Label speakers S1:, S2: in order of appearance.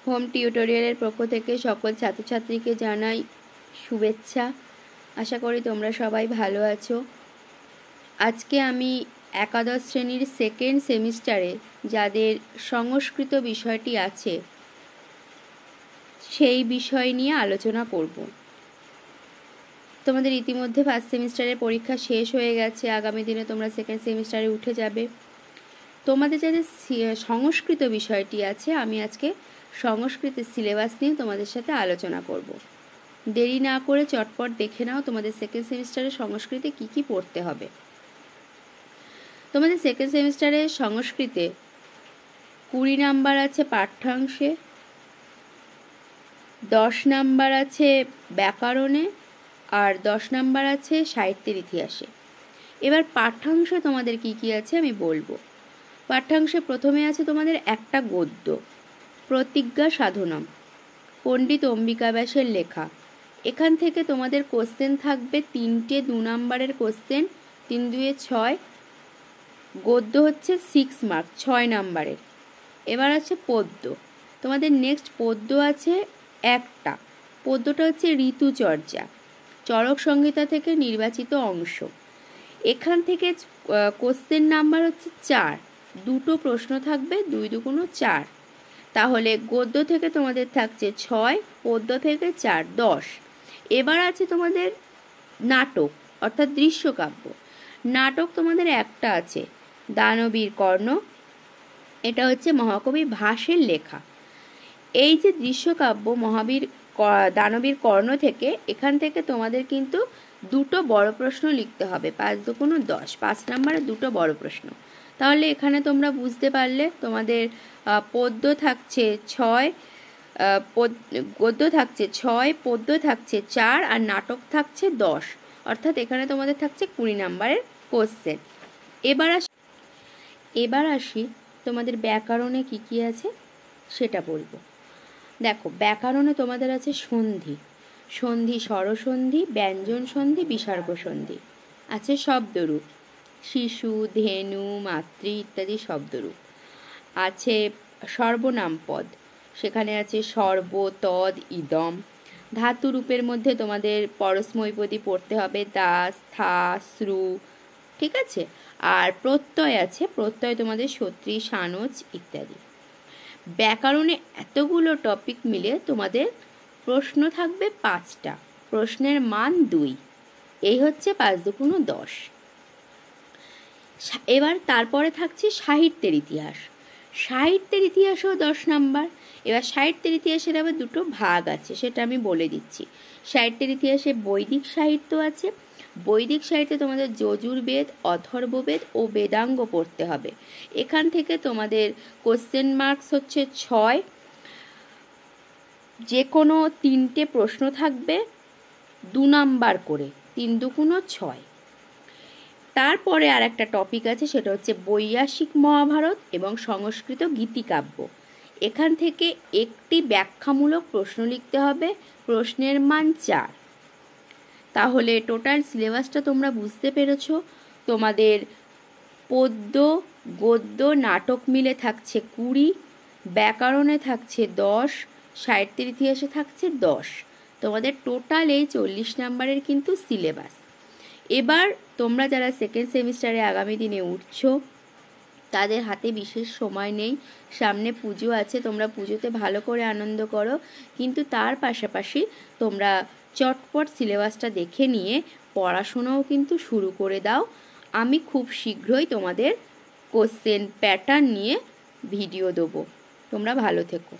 S1: Home টিউটোরিয়ালের পক্ষ থেকে সকল ছাত্রছাত্রীকে জানাই শুভেচ্ছা। আশা করি তোমরা সবাই ভালো আছো। আজকে আমি একাদশ শ্রেণীর সেকেন্ড সেমিস্টারে যাদের সংস্কৃত বিষয়টি আছে সেই বিষয় নিয়ে আলোচনা করব। তোমাদের ইতিমধ্যে ফার্স্ট সেমিস্টারের পরীক্ষা শেষ হয়ে গেছে, আগামী দিনে তোমরা সেকেন্ড সেমিস্টারে উঠে যাবে। তোমাদের যাদের সংস্কৃত বিষয়টি আছে, আমি আজকে সংস্কৃতের সিলেবাস নিয়ে তোমাদের সাথে আলোচনা করব। দেরি না করে চটপট দেখে নাও তোমাদের সেকেন্ড সেমিস্টারে সংস্কৃতে কি কি পড়তে হবে। তোমাদের সেকেন্ড সেমিস্টারে সংস্কৃতে 20 নাম্বার আছে পাঠ্যাংশে, 10 নাম্বার আছে ব্যাকরণে, আর 10 নাম্বার আছে সাহিত্যের ইতিহাসে। এবার পাঠ্যাংশে তোমাদের কি কি আছে আমি বলবো। পাঠ্যাংশে প্রথমে আছে তোমাদের একটা গদ্য, প্রতিজ্ঞা সাধনম, পণ্ডিত অম্বিকা ব্যাসের লেখা। এখান থেকে তোমাদের কোশ্চেন থাকবে 3টে 2 নাম্বারের কোশ্চেন, 3 2 6। গদ্য হচ্ছে 6 মার্ক, 6 নাম্বারের। এবার আছে পদ্য, তোমাদের নেক্সট পদ্য আছে একটা। পদ্যটা হচ্ছে ঋতুচর্যা, চরক সংহিতা থেকে নির্বাচিত অংশ। এখান থেকে কোশ্চেন নাম্বার হচ্ছে 4, 2টো প্রশ্ন থাকবে, 2 2 4। তাহলে গদ্য থেকে তোমাদের থাকছে 6, পদ্য থেকে 4, 10। এবার আছে তোমাদের নাটক অর্থাৎ দৃশ্যকাব্য। নাটক তোমাদের একটা আছে, দানবীর কর্ণ। এটা হচ্ছে মহাকবি ভাসের লেখা। এই যে দৃশ্যকাব্য দানবীর কর্ণ থেকে, এখান থেকে তোমাদের কিন্তু 2টো বড় প্রশ্ন লিখতে হবে। 5 2 10, 5 নম্বরে 2টো বড় প্রশ্ন। তাহলে এখানে তোমরা বুঝতে পারলে তোমাদের পদ্য থাকছে 6, গদ্য থাকছে 6, পদ্য থাকছে 4, আর নাটক থাকছে 10। অর্থাৎ এখানে তোমাদের থাকছে 20 নাম্বারের কোশ্চেন। এবার আসি তোমাদের ব্যাকরণে কি কি আছে সেটা বলবো। দেখো, ব্যাকরণে তোমাদের আছে সন্ধি, সন্ধি স্বরসন্ধি, ব্যঞ্জন সন্ধি, বিসর্গ সন্ধি। আছে শব্দরূপ, শিশু, ধেনু, মাতৃ ইত্যাদি শব্দরূপ। আছে সর্বনাম পদ, সেখানে আছে সর্ব, তদ, ইদম। ধাতুরূপের মধ্যে তোমাদের পরস্মৈপদী পড়তে হবে, দাস, থা, শ্রু, ঠিক আছে। আর প্রত্যয় আছে, প্রত্যয় তোমাদের সত্রী, সানচ ইত্যাদি। ব্যাকরণে এতগুলো টপিক মিলে তোমাদের প্রশ্ন থাকবে 5টা, প্রশ্নের মান 2। এই হচ্ছে 5 2 10। এবার তারপরে থাকছে সাহিত্যের ইতিহাস। সাহিত্যের ইতিহাসও 10 নাম্বার। এবার সাহিত্যের ইতিহাসের আবার 2টো ভাগ আছে, সেটা আমি বলে দিচ্ছি। সাহিত্যের ইতিহাসে বৈদিক সাহিত্য আছে। বৈদিক সাহিত্যে তোমাদের যজুর্বেদ, অথর্ববেদ ও বেদাঙ্গ পড়তে হবে। এখান থেকে তোমাদের কোশ্চেন মার্কস হচ্ছে 6, যে কোনো 3টে প্রশ্ন থাকবে 2 নাম্বার করে, 3 2 6। তারপরে আর একটা টপিক আছে, সেটা হচ্ছে বৈয়াসিক মহাভারত এবং সংস্কৃত গীতিকাব্য। এখান থেকে একটি ব্যাখ্যামূলক প্রশ্ন লিখতে হবে, প্রশ্নের মান 4। তাহলে টোটাল সিলেবাসটা তোমরা বুঝতে পেরেছো। তোমাদের পদ্য, গদ্য, নাটক মিলে থাকছে 20, ব্যাকরণে থাকছে 10, সাহিত্যের ইতিহাসে থাকছে 10। তোমাদের টোটাল এই 40 নাম্বারের কিন্তু সিলেবাস। এবার তোমরা যারা সেকেন্ড সেমিস্টারে আগামী দিনে উঠছো, তাদের হাতে বিশেষ সময় নেই, সামনে পুজো আছে। তোমরা পুজোতে ভালো করে আনন্দ করো, কিন্তু তার পাশাপাশি তোমরা চটপট সিলেবাসটা দেখে নিয়ে পড়াশোনাও কিন্তু শুরু করে দাও। আমি খুব শীঘ্রই তোমাদের কোশ্চেন প্যাটার্ন নিয়ে ভিডিও দেবো। তোমরা ভালো থেকো।